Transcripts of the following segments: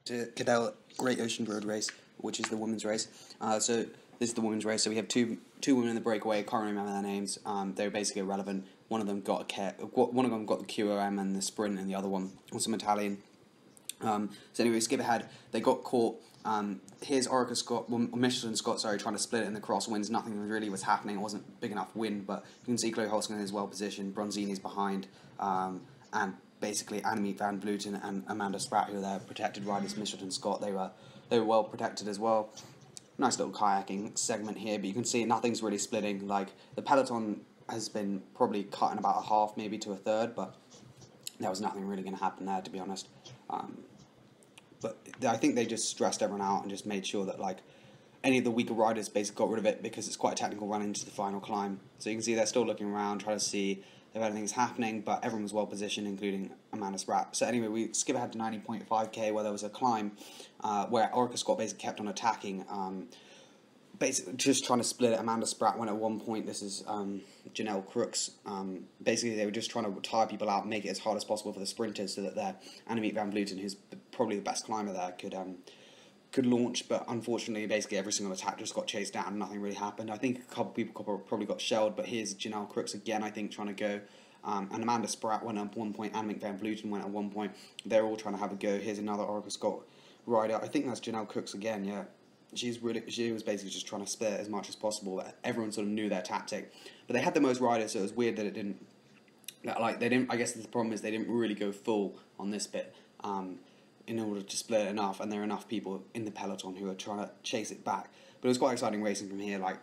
To Cadel Great Ocean Road Race, which is the women's race. So this is the women's race. So we have two women in the breakaway. Can't remember their names. They were basically irrelevant. One of them got one of them got the QOM and the sprint, and the other one was some Italian. So anyway, skip ahead. They got caught. Here's Michelin Scott, trying to split it in the crosswinds. Nothing really was happening. It wasn't big enough wind, but you can see Chloe Hoskins is well positioned. Bronzini's behind, and basically Annemiek van Vleuten and Amanda Spratt, who are their protected riders. Michelin Scott, they were well protected as well. Nice little kayaking segment here, but you can see nothing's really splitting. Like, the peloton has been probably cut in about a half, maybe to a third, but there was nothing really going to happen there, to be honest. But I think they just stressed everyone out and just made sure that, like, any of the weaker riders basically got rid of it, because it's quite a technical run into the final climb. So you can see they're still looking around, trying to see if anything's happening, but everyone was well positioned, including Amanda Spratt. So anyway, we skip ahead to 90.5k, where there was a climb where Orica Scott basically kept on attacking, basically just trying to split it. Amanda Spratt went at one point. This is Janelle Crooks. Basically, they were just trying to tire people out, make it as hard as possible for the sprinters, so that their Annemiek van Vleuten, who's probably the best climber there, could launch. But unfortunately, basically every single attack just got chased down and nothing really happened. I think a couple people probably got shelled, but here's Janelle Crooks again, I think, trying to go. And Amanda Spratt went at one point, Annemiek van Vleuten went at one point. They're all trying to have a go. Here's another Orica Scott rider. I think that's Janelle Crooks again, yeah. She was basically just trying to spare as much as possible. Everyone sort of knew their tactic, but they had the most riders, so it was weird that it didn't. Like, they didn't. I guess the problem is they didn't really go full on this bit, in order to split it enough, and there are enough people in the peloton who are trying to chase it back. But it was quite exciting racing from here, like,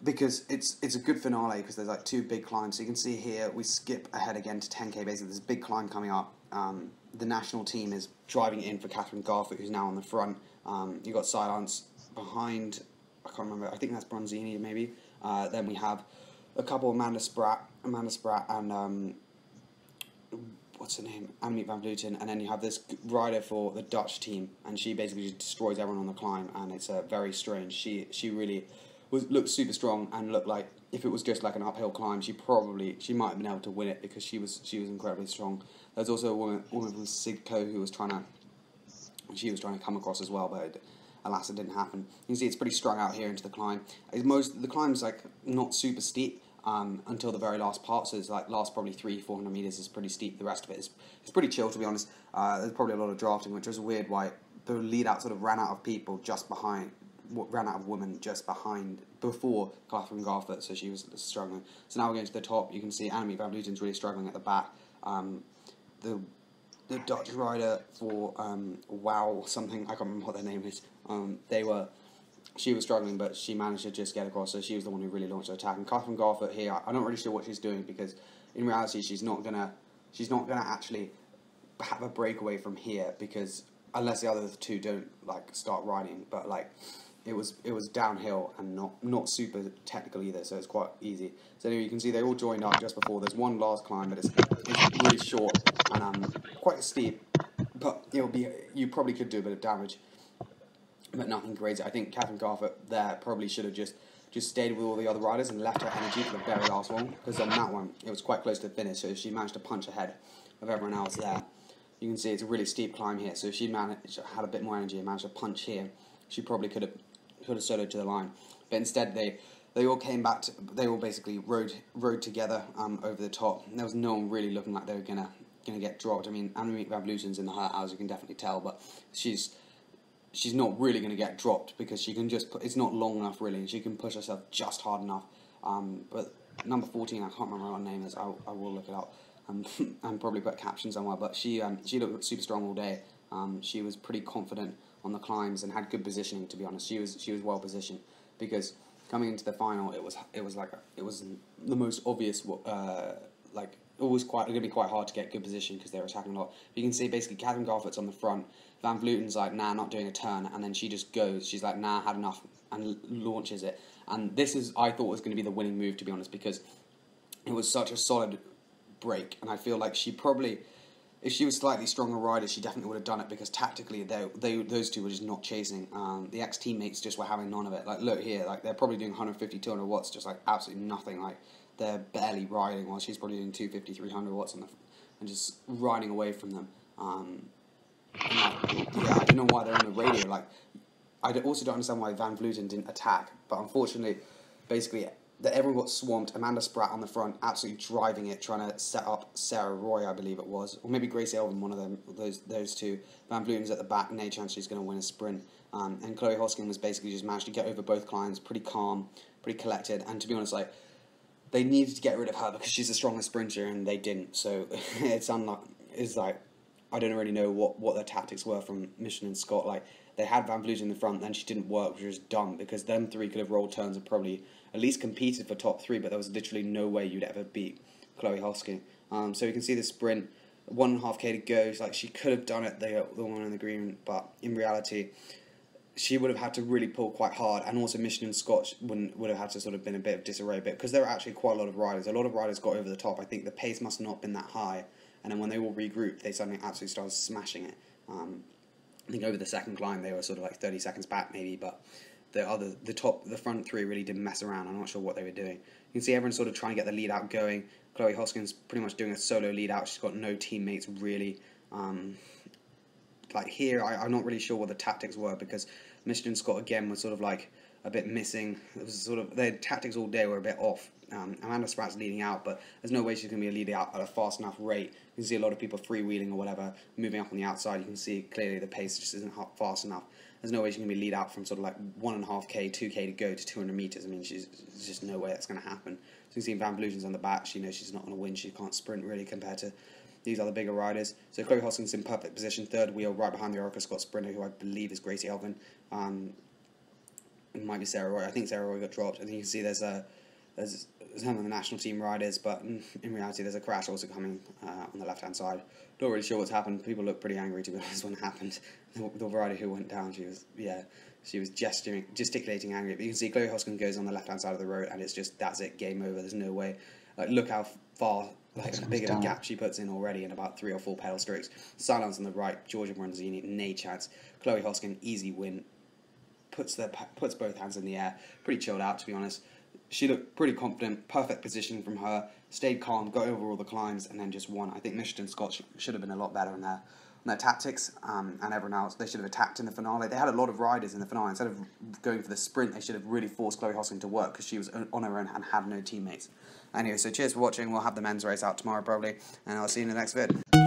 because it's a good finale, because there's like two big climbs. So you can see here we skip ahead again to 10k. Basically, there's a big climb coming up. The national team is driving in for Catherine Garfoot, who's now on the front. You got Silence behind. I can't remember. I think that's Bronzini, maybe. Then we have a couple, Amanda Spratt, and what's her name? Annemiek van Vleuten. And then you have this rider for the Dutch team, and she basically just destroys everyone on the climb, and it's very strange. She really looked super strong, and looked like if it was just like an uphill climb, she might have been able to win it, because she was incredibly strong. There's also a woman from Sigco who was trying to come across as well, but alas, it didn't happen. You can see it's pretty strung out here into the climb. The climb's like not super steep until the very last part, so it's like last probably 300-400 meters is pretty steep. The rest of it is pretty chill, to be honest. There's probably a lot of drafting, which was weird. Why the lead out sort of ran out of people just behind. Ran out of women just behind before Catherine Garfoot, so she was struggling. So now we're going to the top. You can see Annemiek van Vleuten's really struggling at the back. The Dutch rider for Wow something, I can't remember what their name is. She was struggling, but she managed to just get across. So she was the one who really launched the attack. And Catherine Garfoot here, I'm not really sure what she's doing, because in reality she's not gonna actually have a breakaway from here, because unless the other two don't like start riding, but like. It was downhill and not super technical either, so it's quite easy. So anyway, you can see they all joined up just before. There's one last climb, but it's really short and quite steep. But you probably could do a bit of damage, but nothing crazy. I think Catherine Garfoot there probably should have just stayed with all the other riders and left her energy for the very last one, because on that one it was quite close to the finish, so she managed to punch ahead of everyone else there. You can see it's a really steep climb here, so if she had a bit more energy and managed to punch here, she probably could have soloed to the line, but instead they all came back. They all basically rode together over the top. There was no one really looking like they were gonna get dropped. I mean, Annemiek van Vleuten's in the higher hours, you can definitely tell, but she's not really gonna get dropped, because she can just it's not long enough really, and she can push herself just hard enough. But number 14, I can't remember what her name is. I will look it up and probably put a caption somewhere. But she looked super strong all day. She was pretty confident on the climbs and had good positioning, to be honest. She was well positioned, because coming into the final it was the most obvious like it was going to be quite hard to get good position, because they were attacking a lot. But you can see basically Catherine Garfoot's on the front, Van Vleuten's like, nah, not doing a turn, and then she just goes, she's like, nah, had enough, and launches it. And this is, I thought, was going to be the winning move, to be honest, because it was such a solid break, and I feel like she probably, if she was slightly stronger rider, she definitely would have done it, because tactically those two were just not chasing. The ex-teammates just were having none of it. Like, look here, like, they're probably doing 150, 200 watts, just like absolutely nothing. Like, they're barely riding, while she's probably doing 250, 300 watts and just riding away from them. And yeah, I don't know why they're on the radio. Like, I also don't understand why Van Vleuten didn't attack, but unfortunately, basically, everyone got swamped. Amanda Spratt on the front, absolutely driving it, trying to set up Sarah Roy, I believe it was, or maybe Gracie Elvin, one of them, those two. Van Vleuten's at the back, no chance she's going to win a sprint. And Chloe Hoskins was basically just managed to get over both climbs, pretty calm, pretty collected, and to be honest, like, they needed to get rid of her because she's the strongest sprinter, and they didn't. So it's like, I don't really know what their tactics were from Michelin and Scott. Like, they had Van Vleuten in the front, then she didn't work, which was dumb, because them three could have rolled turns and probably at least competed for top 3, but there was literally no way you'd ever beat Chloe Hoskins. So you can see the sprint, 1.5k to go. Like, she could have done it, the one in the green, but in reality, she would have had to really pull quite hard, and also Michelin and Scott would have had to sort of been a bit of disarray, but because there were actually quite a lot of riders. A lot of riders got over the top. I think the pace must have not been that high, and then when they all regrouped, they suddenly absolutely started smashing it. I think over the second climb they were sort of like 30 seconds back maybe, but the front three really didn't mess around. I'm not sure what they were doing. You can see everyone sort of trying to get the lead out going. Chloe Hoskins pretty much doing a solo lead out. She's got no teammates really. Like here, I'm not really sure what the tactics were, because Michelin Scott again was sort of like a bit missing. It was sort of, their tactics all day were a bit off. Amanda Spratt's leading out, but there's no way she's going to be leading out at a fast enough rate. You can see a lot of people freewheeling or whatever, moving up on the outside. You can see clearly the pace just isn't fast enough. There's no way she's going to be lead out from sort of like 1.5k, 2k to go to 200 meters. I mean, there's just no way that's going to happen. So you can see Van Vleuten's on the back. She knows she's not going to win. She can't sprint really compared to these other bigger riders. So Chloe Hoskins in perfect position, third wheel, right behind the Oracle Scott sprinter, who I believe is Gracie Elvin. It might be Sarah Roy. I think Sarah Roy got dropped. And you can see there's some of the national team riders, but in reality there's a crash also coming on the left-hand side. Not really sure what's happened. People look pretty angry, to be honest, when it happened. The rider who went down, she was gesticulating angry. But you can see Chloe Hoskins goes on the left-hand side of the road, and it's just, that's it, game over. There's no way. Like, look how far, like, how big of a gap she puts in already in about 3 or 4 pedal strokes. Silence on the right, Georgia Bronzini, no chance. Chloe Hoskins, easy win. Puts both hands in the air. Pretty chilled out, to be honest. She looked pretty confident, perfect position from her, stayed calm, got over all the climbs, and then just won. I think Michelin Scott should have been a lot better on their tactics, and everyone else. They should have attacked in the finale. They had a lot of riders in the finale. Instead of going for the sprint, they should have really forced Chloe Hoskins to work, because she was on her own and had no teammates. Anyway, so cheers for watching. We'll have the men's race out tomorrow probably, and I'll see you in the next vid.